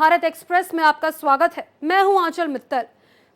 Bharat express में आपका स्वागत है। मैं हूं आंचल मित्तल।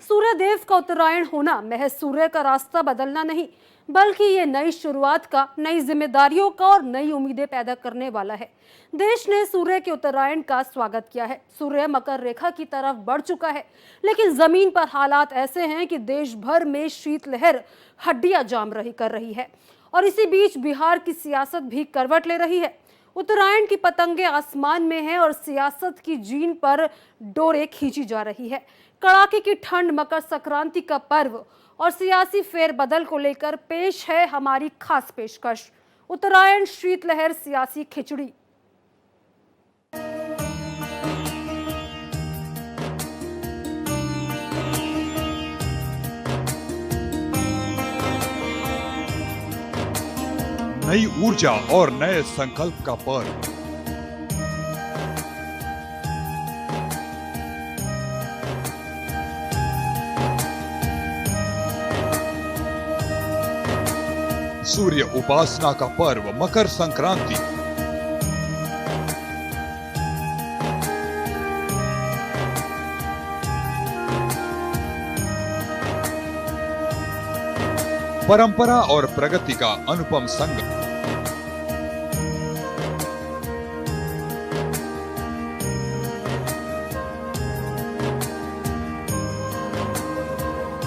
सूर्य देव का उत्तरायण होना महज सूर्य का रास्ता बदलना नहीं, बल्कि ये नई शुरुआत का, नई जिम्मेदारियों का और नई उम्मीदें पैदा करने वाला है। देश ने सूर्य के उत्तरायण का स्वागत किया है। सूर्य मकर रेखा की तरफ बढ़ चुका है, लेकिन जमीन पर हालात ऐसे हैं कि देश भर में शीतलहर हड्डियां जाम कर रही है। और इसी बीच बिहार की सियासत भी करवट ले रही है। उत्तरायण की पतंगे आसमान में हैं और सियासत की जीन पर डोरे खींची जा रही है। कड़ाके की ठंड, मकर संक्रांति का पर्व और सियासी फेरबदल को लेकर पेश है हमारी खास पेशकश, उत्तरायण शीतलहर सियासी खिचड़ी। नई ऊर्जा और नए संकल्प का पर्व। सूर्य उपासना का पर्व मकर संक्रांति। परंपरा और प्रगति का अनुपम संगम।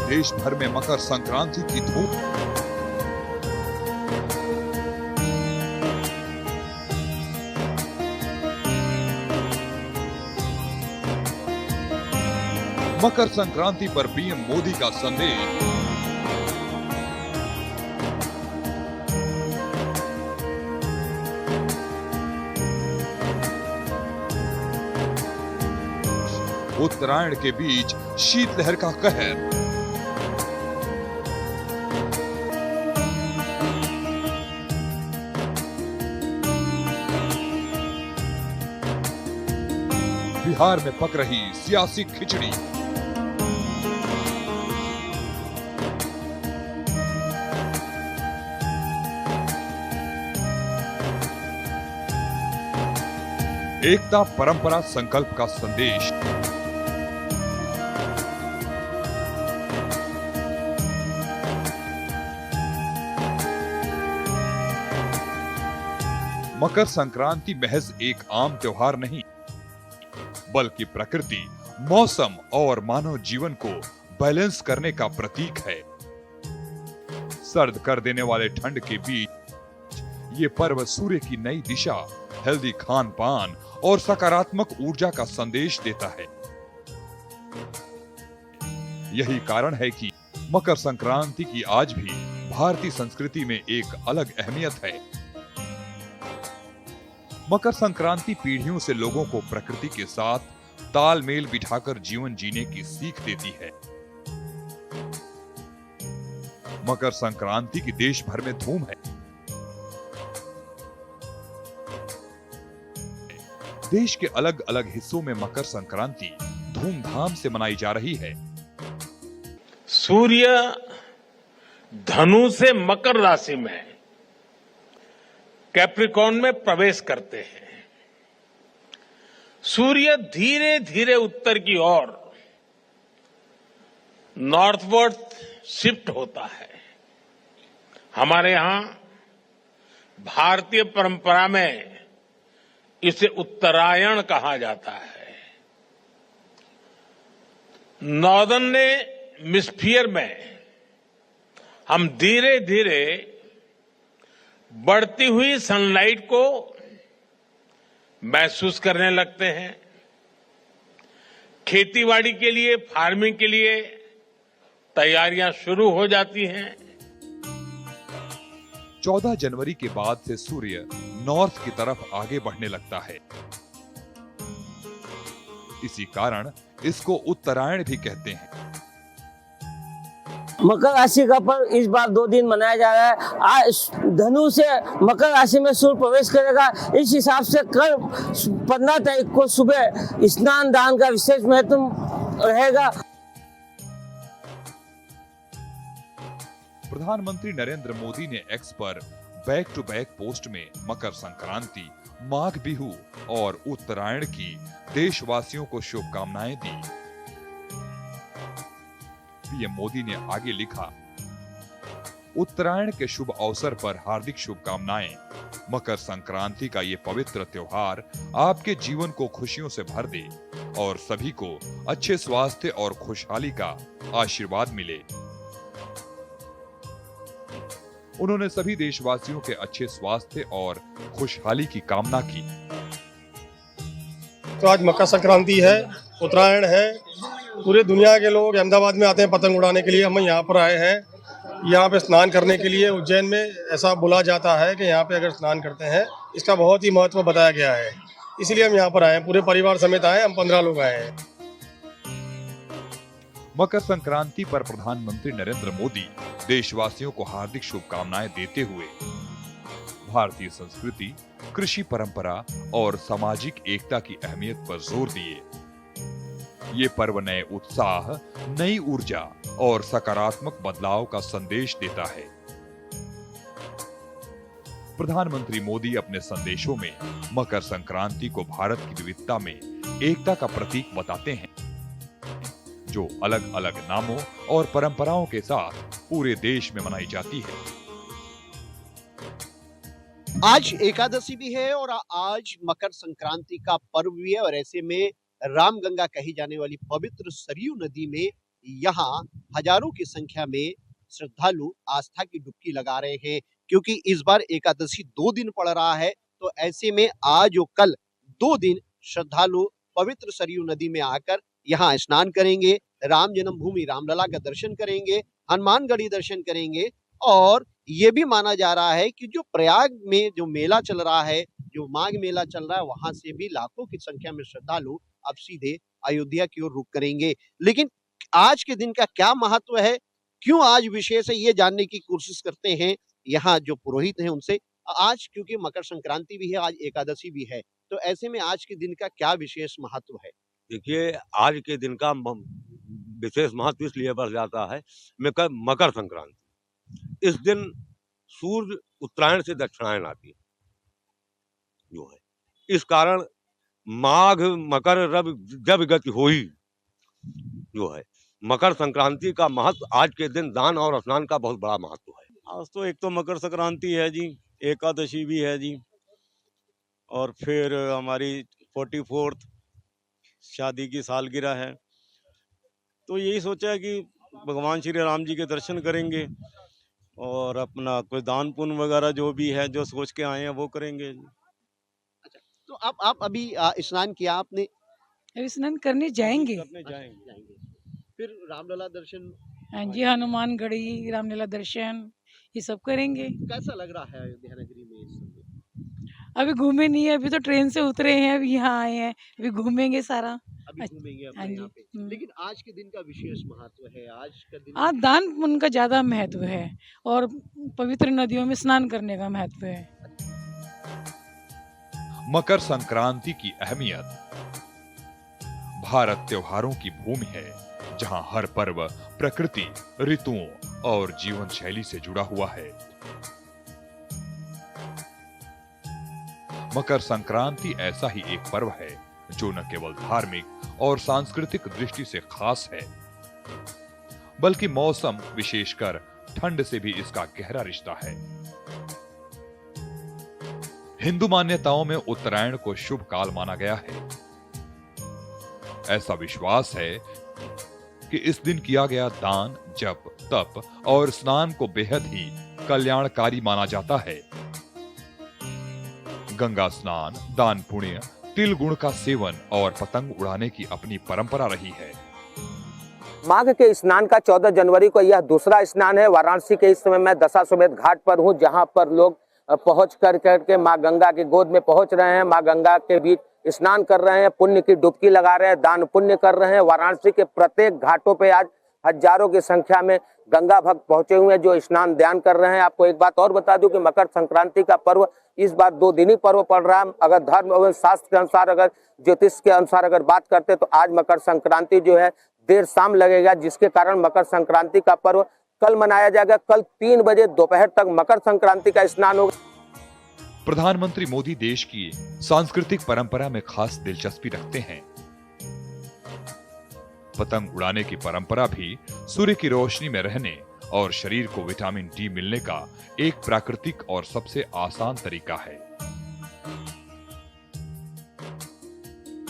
देश भर में मकर संक्रांति की धूम। मकर संक्रांति पर पीएम मोदी का संदेश। उत्तरायण के बीच शीतलहर का कहर। बिहार में पक रही सियासी खिचड़ी। एकता, परंपरा, संकल्प का संदेश। मकर संक्रांति महज एक आम त्योहार नहीं, बल्कि प्रकृति, मौसम और मानव जीवन को बैलेंस करने का प्रतीक है। सर्द कर देने वाले ठंड के बीच ये पर्व सूर्य की नई दिशा, हेल्दी खान पान और सकारात्मक ऊर्जा का संदेश देता है। यही कारण है कि मकर संक्रांति की आज भी भारतीय संस्कृति में एक अलग अहमियत है। मकर संक्रांति पीढ़ियों से लोगों को प्रकृति के साथ तालमेल बिठाकर जीवन जीने की सीख देती है। मकर संक्रांति की देश भर में धूम है। देश के अलग अलग हिस्सों में मकर संक्रांति धूमधाम से मनाई जा रही है। सूर्य धनु से मकर राशि में कैप्रिकॉर्न में प्रवेश करते हैं। सूर्य धीरे धीरे उत्तर की ओर नॉर्थवर्ड शिफ्ट होता है। हमारे यहां भारतीय परंपरा में इसे उत्तरायण कहा जाता है। नॉर्दर्न हेमिस्फीयर में हम धीरे धीरे बढ़ती हुई सनलाइट को महसूस करने लगते हैं। खेतीबाड़ी के लिए, फार्मिंग के लिए तैयारियां शुरू हो जाती हैं। 14 जनवरी के बाद से सूर्य नॉर्थ की तरफ आगे बढ़ने लगता है। इसी कारण इसको उत्तरायण भी कहते हैं। मकर राशि का पर्व इस बार 2 दिन मनाया जा रहा है। आज धनु से मकर राशि में सूर्य प्रवेश करेगा। इस हिसाब से कल 15 तारीख को सुबह स्नान दान का विशेष महत्व रहेगा। प्रधानमंत्री नरेंद्र मोदी ने एक्स पर बैक टू बैक पोस्ट में मकर संक्रांति, माघ बिहू और उत्तरायण की देशवासियों को शुभकामनाएं दी। पीएम मोदी ने आगे लिखा, उत्तरायण के शुभ अवसर पर हार्दिक शुभकामनाएं। मकर संक्रांति का ये पवित्र त्योहार आपके जीवन को खुशियों से भर दे और सभी को अच्छे स्वास्थ्य और खुशहाली का आशीर्वाद मिले। उन्होंने सभी देशवासियों के अच्छे स्वास्थ्य और खुशहाली की कामना की। तो आज मकर संक्रांति है, उत्तरायण है। पूरे दुनिया के लोग अहमदाबाद में आते हैं पतंग उड़ाने के लिए। हम यहाँ पर आए हैं, यहाँ पे स्नान करने के लिए। उज्जैन में ऐसा बोला जाता है कि यहाँ पे अगर स्नान करते हैं इसका बहुत ही महत्व बताया गया है, इसलिए हम यहाँ पर आए हैं। पूरे परिवार समेत आए, हम 15 लोग आए हैं। मकर संक्रांति पर प्रधानमंत्री नरेंद्र मोदी देशवासियों को हार्दिक शुभकामनाएं देते हुए भारतीय संस्कृति, कृषि परंपरा और सामाजिक एकता की अहमियत पर जोर दिए। ये पर्व नए उत्साह, नई ऊर्जा और सकारात्मक बदलाव का संदेश देता है। प्रधानमंत्री मोदी अपने संदेशों में मकर संक्रांति को भारत की विविधता में एकता का प्रतीक बताते हैं, जो अलग अलग नामों और परंपराओं के साथ पूरे देश में मनाई जाती है। आज एकादशी भी है और आज मकर संक्रांति का पर्व भी है और ऐसे में रामगंगा कही जाने वाली पवित्र सरयू नदी में यहाँ हजारों की संख्या में श्रद्धालु आस्था की डुबकी लगा रहे हैं, क्योंकि इस बार एकादशी 2 दिन पड़ रहा है। तो ऐसे में आज और कल 2 दिन श्रद्धालु पवित्र सरयू नदी में आकर यहाँ स्नान करेंगे, राम जन्मभूमि रामलला का दर्शन करेंगे, हनुमानगढ़ी दर्शन करेंगे। और ये भी माना जा रहा है कि जो प्रयाग में जो मेला चल रहा है, जो माघ मेला चल रहा है, वहां से भी लाखों की संख्या में श्रद्धालु अब सीधे अयोध्या की ओर रुख करेंगे। लेकिन आज के दिन का क्या महत्व है, क्यों आज विशेष है, ये जानने की कोशिश करते हैं यहाँ जो पुरोहित हैं उनसे। आज क्योंकि मकर संक्रांति भी है, आज एकादशी भी है, तो ऐसे में आज के दिन का क्या विशेष महत्व है? देखिए, आज के दिन का विशेष महत्व इसलिए बढ़ जाता है मकर संक्रांति। इस दिन सूर्य उत्तरायण से दक्षिणायन आती है जो है, इस कारण माघ मकर रवि जब गति होई जो है, मकर संक्रांति का महत्व आज के दिन दान और स्नान का बहुत बड़ा महत्व है। आज तो एक तो मकर संक्रांति है जी, एकादशी भी है जी, और फिर हमारी 44th शादी की सालगिरह है। तो यही सोचा है कि भगवान श्री राम जी के दर्शन करेंगे और अपना कोई दान पुण्य वगैरह जो भी है, जो सोच के आए हैं वो करेंगे। अच्छा, तो आप अभी स्नान किया आपने? अभी स्नान करने जाएंगे। जाएंगे। फिर रामलला दर्शन, हाँ जी, हनुमानगढ़ी रामलीला दर्शन ये सब करेंगे। कैसा लग रहा है अयोध्या नगरी में इस समय? अभी घूमे नहीं है, अभी तो ट्रेन से उतरे हैं, अभी यहाँ आए हैं, अभी घूमेंगे सारा। अभी घूमेंगे हाँ अपने जी। यहाँ पे। लेकिन आज के दिन का विशेष महत्व है, आज का दिन आज दान पुण्य का ज्यादा महत्व है और पवित्र नदियों में स्नान करने का महत्व है। मकर संक्रांति की अहमियत। भारत त्योहारों की भूमि है, जहां हर पर्व प्रकृति, ऋतुओं और जीवन शैली से जुड़ा हुआ है। मकर संक्रांति ऐसा ही एक पर्व है जो न केवल धार्मिक और सांस्कृतिक दृष्टि से खास है, बल्कि मौसम, विशेषकर ठंड से भी इसका गहरा रिश्ता है। हिंदू मान्यताओं में उत्तरायण को शुभ काल माना गया है। ऐसा विश्वास है कि इस दिन किया गया दान, जप, तप और स्नान को बेहद ही कल्याणकारी माना जाता है। गंगा स्नान, दान पुण्य, तिल गुण का सेवन और पतंग उड़ाने की अपनी परंपरा रही है। माघ के स्नान का 14 जनवरी को यह दूसरा स्नान है। वाराणसी के इस समय मैं दशाश्वमेध घाट पर हूँ, जहाँ पर लोग पहुंच करके माँ गंगा की गोद में पहुंच रहे हैं, माँ गंगा के बीच स्नान कर रहे हैं, पुण्य की डुबकी लगा रहे हैं, दान पुण्य कर रहे हैं। वाराणसी के प्रत्येक घाटों पे आज हजारों की संख्या में गंगा भक्त पहुंचे हुए हैं जो स्नान ध्यान कर रहे हैं। आपको एक बात और बता दूं कि मकर संक्रांति का पर्व इस बार 2 दिनी पर्व पड़ रहा है। अगर धर्म एवं शास्त्र के अनुसार, अगर ज्योतिष के अनुसार अगर बात करते तो आज मकर संक्रांति जो है देर शाम लगेगा, जिसके कारण मकर संक्रांति का पर्व कल मनाया जाएगा। कल 3 बजे दोपहर तक मकर संक्रांति का स्नान होगा। प्रधानमंत्री मोदी देश की सांस्कृतिक परंपरा में खास दिलचस्पी रखते हैं। पतंग उड़ाने की परंपरा भी सूर्य की रोशनी में रहने और शरीर को विटामिन डी मिलने का एक प्राकृतिक और सबसे आसान तरीका है।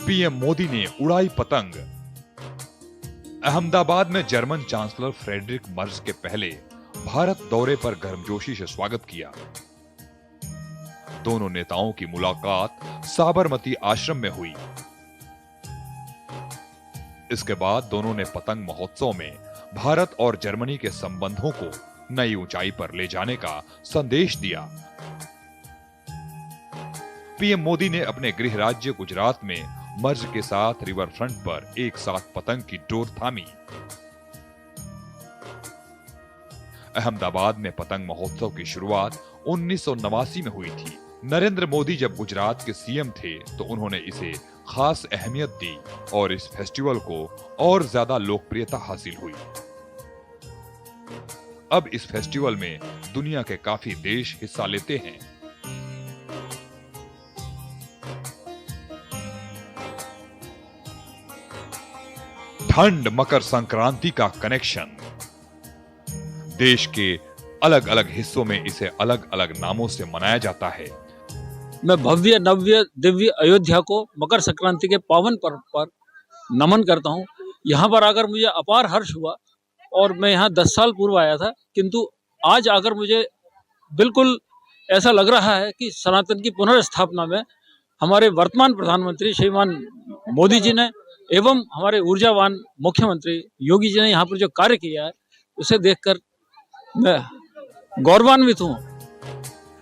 पीएम मोदी ने उड़ाई पतंग। अहमदाबाद में जर्मन चांसलर फ्रेडरिक मर्ज के पहले भारत दौरे पर गर्मजोशी से स्वागत किया। दोनों नेताओं की मुलाकात साबरमती आश्रम में हुई। इसके बाद दोनों ने पतंग महोत्सव में भारत और जर्मनी के संबंधों को नई ऊंचाई पर ले जाने का संदेश दिया। पीएम मोदी ने अपने गृह राज्य गुजरात में मर्ज के साथ रिवर फ्रंट पर एक साथ पतंग की डोर थामी। अहमदाबाद में पतंग महोत्सव की शुरुआत 1989 में हुई थी। नरेंद्र मोदी जब गुजरात के सीएम थे तो उन्होंने इसे खास अहमियत दी और इस फेस्टिवल को और ज्यादा लोकप्रियता हासिल हुई। अब इस फेस्टिवल में दुनिया के काफी देश हिस्सा लेते हैं। ठंड मकर संक्रांति का कनेक्शन। देश के अलग अलग हिस्सों में इसे अलग अलग नामों से मनाया जाता है। मैं भव्य नव्य दिव्य अयोध्या को मकर संक्रांति के पावन पर्व पर नमन करता हूँ। यहाँ पर आकर मुझे अपार हर्ष हुआ और मैं यहाँ 10 साल पूर्व आया था, किंतु आज आकर मुझे बिल्कुल ऐसा लग रहा है कि सनातन की पुनर्स्थापना में हमारे वर्तमान प्रधानमंत्री श्रीमान मोदी जी ने एवं हमारे ऊर्जावान मुख्यमंत्री योगी जी ने यहाँ पर जो कार्य किया है उसे देखकर मैं गौरवान्वित हूँ।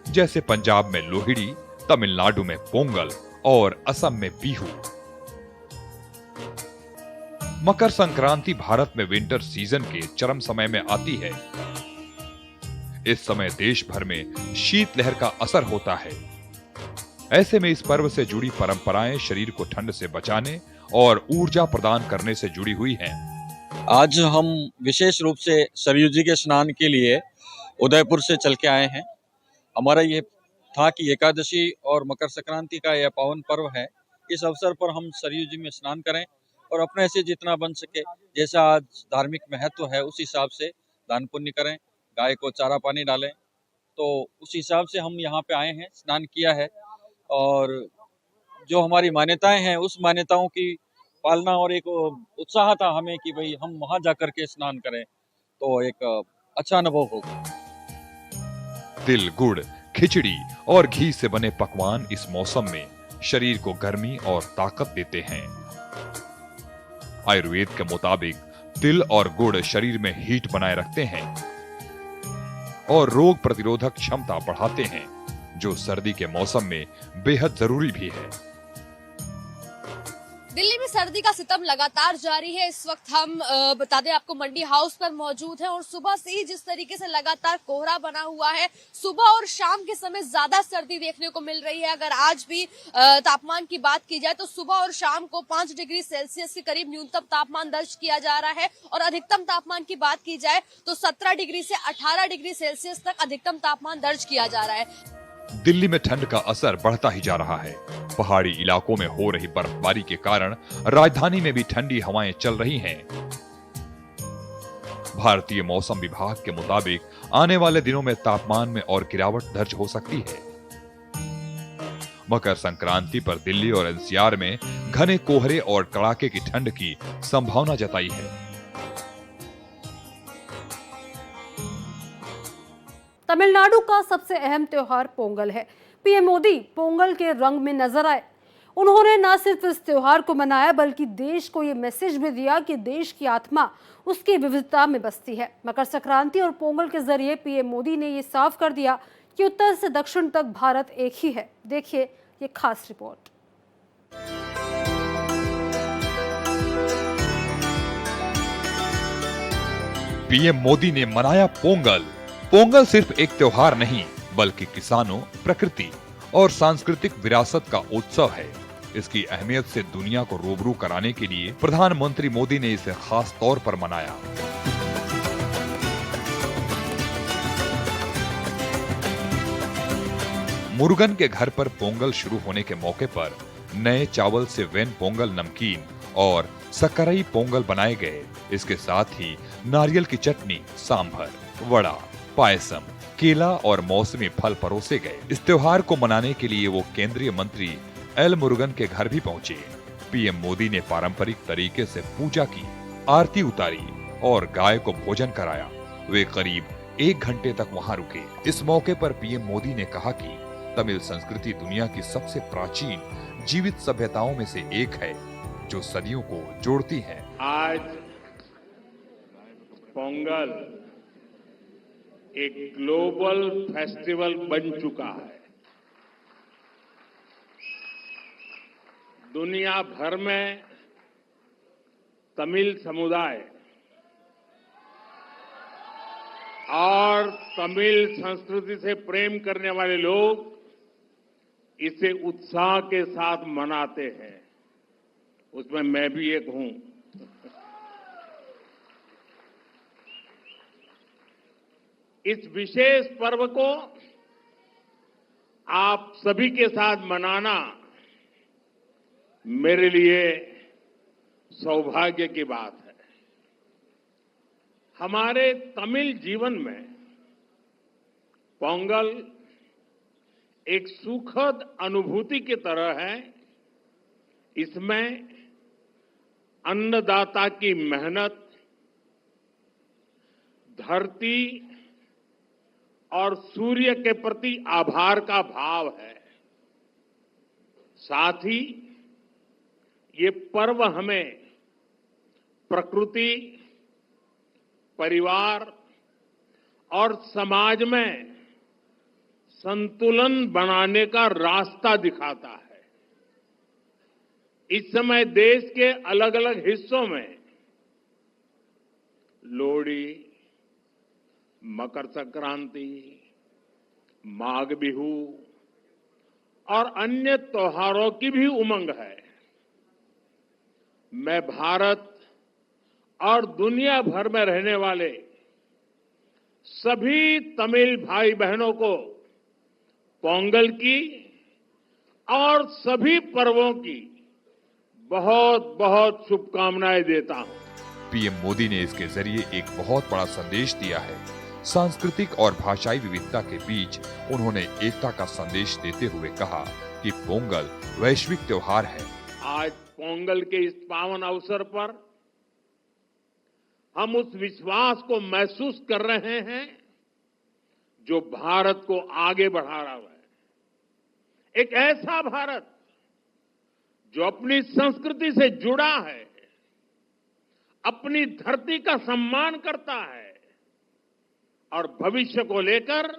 जैसे पंजाब में लोहड़ी, तमिलनाडु में पोंगल और असम में बिहू। मकर संक्रांति भारत में विंटर सीजन के चरम समय में आती है। इस समय देश भर में शीतलहर का असर होता है। ऐसे में इस पर्व से जुड़ी परंपराएं शरीर को ठंड से बचाने और ऊर्जा प्रदान करने से जुड़ी हुई हैं। आज हम विशेष रूप से सरयू जी के स्नान के लिए उदयपुर से चल के आए हैं। हमारा ये था कि एकादशी और मकर संक्रांति का यह पावन पर्व है, इस अवसर पर हम सरयू जी में स्नान करें और अपने से जितना बन सके, जैसा आज धार्मिक महत्व है उस हिसाब से दान पुण्य करें, गाय को चारा पानी डालें। तो उस हिसाब से हम यहाँ पे आए हैं, स्नान किया है और जो हमारी मान्यताएं हैं उस मान्यताओं की पालना और एक उत्साह था हमें कि भाई हम वहां जाकर के स्नान करें तो एक अच्छा अनुभव होगा। तिल, गुड़, खिचड़ी और घी से बने पकवान इस मौसम में शरीर को गर्मी और ताकत देते हैं। आयुर्वेद के मुताबिक तिल और गुड़ शरीर में हीट बनाए रखते हैं और रोग प्रतिरोधक क्षमता बढ़ाते हैं, जो सर्दी के मौसम में बेहद जरूरी भी है। दिल्ली में सर्दी का सितम लगातार जारी है। इस वक्त हम बता दें आपको मंडी हाउस पर मौजूद है और सुबह से ही जिस तरीके से लगातार कोहरा बना हुआ है, सुबह और शाम के समय ज्यादा सर्दी देखने को मिल रही है। अगर आज भी तापमान की बात की जाए तो सुबह और शाम को 5 डिग्री सेल्सियस के करीब न्यूनतम तापमान दर्ज किया जा रहा है और अधिकतम तापमान की बात की जाए तो 17 डिग्री से 18 डिग्री सेल्सियस तक अधिकतम तापमान दर्ज किया जा रहा है। दिल्ली में ठंड का असर बढ़ता ही जा रहा है। पहाड़ी इलाकों में हो रही बर्फबारी के कारण राजधानी में भी ठंडी हवाएं चल रही हैं। भारतीय मौसम विभाग के मुताबिक आने वाले दिनों में तापमान में और गिरावट दर्ज हो सकती है। मकर संक्रांति पर दिल्ली और एनसीआर में घने कोहरे और कड़ाके की ठंड की संभावना जताई है। तमिलनाडु का सबसे अहम त्योहार पोंगल है। पीएम मोदी पोंगल के रंग में नजर आए। उन्होंने न सिर्फ इस त्योहार को मनाया बल्कि देश को ये मैसेज भी दिया कि देश की आत्मा उसकी विविधता में बसती है। मकर संक्रांति और पोंगल के जरिए पीएम मोदी ने ये साफ कर दिया कि उत्तर से दक्षिण तक भारत एक ही है। देखिए ये खास रिपोर्ट। पीएम मोदी ने मनाया पोंगल। पोंगल सिर्फ एक त्योहार नहीं बल्कि किसानों, प्रकृति और सांस्कृतिक विरासत का उत्सव है। इसकी अहमियत से दुनिया को रूबरू कराने के लिए प्रधानमंत्री मोदी ने इसे खास तौर पर मनाया। मुरुगन के घर पर पोंगल शुरू होने के मौके पर नए चावल से वेन पोंगल नमकीन और सकरई पोंगल बनाए गए। इसके साथ ही नारियल की चटनी, सांभर, वड़ा, पायसम, केला और मौसमी फल परोसे गए। इस त्योहार को मनाने के लिए वो केंद्रीय मंत्री एल मुरुगन के घर भी पहुंचे। पीएम मोदी ने पारंपरिक तरीके से पूजा की, आरती उतारी और गाय को भोजन कराया। वे करीब 1 घंटे तक वहां रुके। इस मौके पर पीएम मोदी ने कहा कि तमिल संस्कृति दुनिया की सबसे प्राचीन जीवित सभ्यताओं में से एक है, जो सदियों को जोड़ती है। आज पोंगल एक ग्लोबल फेस्टिवल बन चुका है। दुनिया भर में तमिल समुदाय और तमिल संस्कृति से प्रेम करने वाले लोग इसे उत्साह के साथ मनाते हैं। उसमें मैं भी एक हूं। इस विशेष पर्व को आप सभी के साथ मनाना मेरे लिए सौभाग्य की बात है। हमारे तमिल जीवन में पोंगल एक सुखद अनुभूति की तरह है। इसमें अन्नदाता की मेहनत, धरती और सूर्य के प्रति आभार का भाव है। साथ ही ये पर्व हमें प्रकृति, परिवार और समाज में संतुलन बनाने का रास्ता दिखाता है। इस समय देश के अलग अलग हिस्सों में लोहड़ी, मकर संक्रांति, माघ बिहू और अन्य त्योहारों की भी उमंग है। मैं भारत और दुनिया भर में रहने वाले सभी तमिल भाई बहनों को पोंगल की और सभी पर्वों की बहुत बहुत शुभकामनाएं देता हूं। पीएम मोदी ने इसके जरिए एक बहुत बड़ा संदेश दिया है। सांस्कृतिक और भाषाई विविधता के बीच उन्होंने एकता का संदेश देते हुए कहा कि पोंगल वैश्विक त्योहार है। आज पोंगल के इस पावन अवसर पर हम उस विश्वास को महसूस कर रहे हैं जो भारत को आगे बढ़ा रहा है। एक ऐसा भारत जो अपनी संस्कृति से जुड़ा है, अपनी धरती का सम्मान करता है और भविष्य को लेकर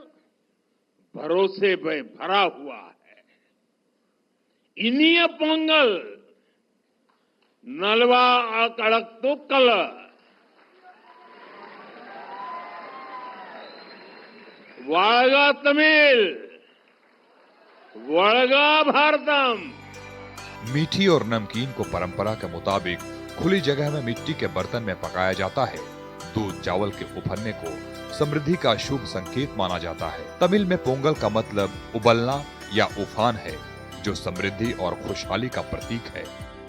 भरोसे में भरा हुआ है। इनिय पोंगल नलवा अकड़क्तुक्कल वाळगा तमिल वळगा भारतम। मीठी और नमकीन को परंपरा के मुताबिक खुली जगह में मिट्टी के बर्तन में पकाया जाता है। दूध चावल के उफनने को समृद्धि का शुभ संकेत माना जाता है। तमिल में पोंगल का मतलब उबलना या उफान है, जो समृद्धि और खुशहाली का प्रतीक है।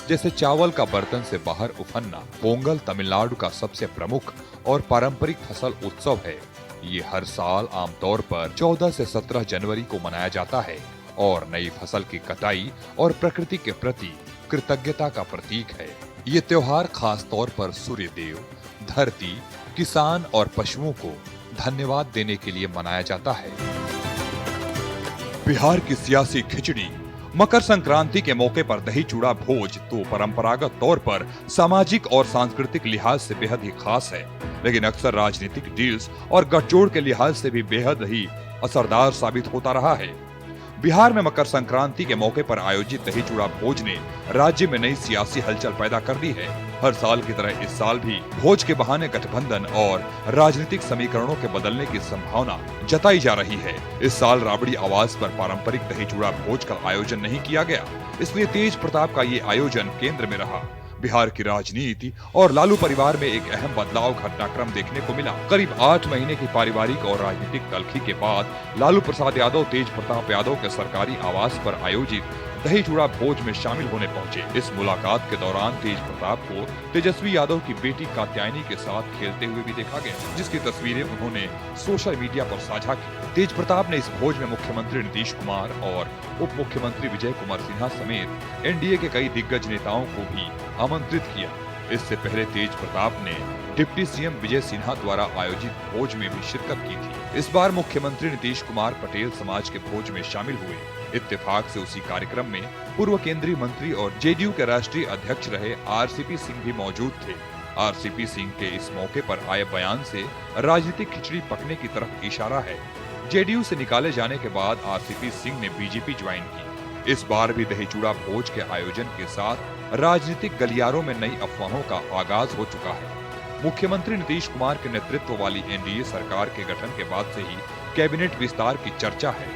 जैसे चावल का बर्तन से बाहर उफनना। पोंगल तमिलनाडु का सबसे प्रमुख और पारंपरिक फसल उत्सव है। ये हर साल आमतौर पर 14 से 17 जनवरी को मनाया जाता है और नई फसल की कटाई और प्रकृति के प्रति कृतज्ञता का प्रतीक है। ये त्योहार खास तौर पर सूर्य देव, धरती, किसान और पशुओं को धन्यवाद देने के लिए मनाया जाता है। बिहार की सियासी खिचड़ी, मकर संक्रांति के मौके पर दही चूड़ा भोज तो परंपरागत तौर पर सामाजिक और सांस्कृतिक लिहाज से बेहद ही खास है, लेकिन अक्सर राजनीतिक डील्स और गठजोड़ के लिहाज से भी बेहद ही असरदार साबित होता रहा है। बिहार में मकर संक्रांति के मौके पर आयोजित दही चूड़ा भोज ने राज्य में नई सियासी हलचल पैदा कर दी है। हर साल की तरह इस साल भी भोज के बहाने गठबंधन और राजनीतिक समीकरणों के बदलने की संभावना जताई जा रही है। इस साल राबड़ी आवास पर पारंपरिक दही चूड़ा भोज का आयोजन नहीं किया गया, इसलिए तेज प्रताप का ये आयोजन केंद्र में रहा। बिहार की राजनीति और लालू परिवार में एक अहम बदलाव घटनाक्रम देखने को मिला। करीब 8 महीने की पारिवारिक और राजनीतिक तल्खी के बाद लालू प्रसाद यादव तेज प्रताप यादव के सरकारी आवास पर आयोजित दही चूड़ा भोज में शामिल होने पहुंचे। इस मुलाकात के दौरान तेज प्रताप को तेजस्वी यादव की बेटी कात्यायनी के साथ खेलते हुए भी देखा गया, जिसकी तस्वीरें उन्होंने सोशल मीडिया पर साझा की। तेज प्रताप ने इस भोज में मुख्यमंत्री नीतीश कुमार और उप मुख्यमंत्री विजय कुमार सिन्हा समेत एनडीए के कई दिग्गज नेताओं को भी आमंत्रित किया। इससे पहले तेज प्रताप ने डिप्टी सीएम विजय सिन्हा द्वारा आयोजित भोज में भी शिरकत की थी। इस बार मुख्यमंत्री नीतीश कुमार पटेल समाज के भोज में शामिल हुए। इत्तेफाक से उसी कार्यक्रम में पूर्व केंद्रीय मंत्री और जेडीयू के राष्ट्रीय अध्यक्ष रहे आरसीपी सिंह भी मौजूद थे। आरसीपी सिंह के इस मौके पर आए बयान से राजनीतिक खिचड़ी पकने की तरफ इशारा है। जेडीयू से निकाले जाने के बाद आरसीपी सिंह ने बीजेपी ज्वाइन की। इस बार भी दही चूड़ा भोज के आयोजन के साथ राजनीतिक गलियारों में नई अफवाहों का आगाज हो चुका है। मुख्यमंत्री नीतीश कुमार के नेतृत्व वाली एनडीए सरकार के गठन के बाद से ही कैबिनेट विस्तार की चर्चा है।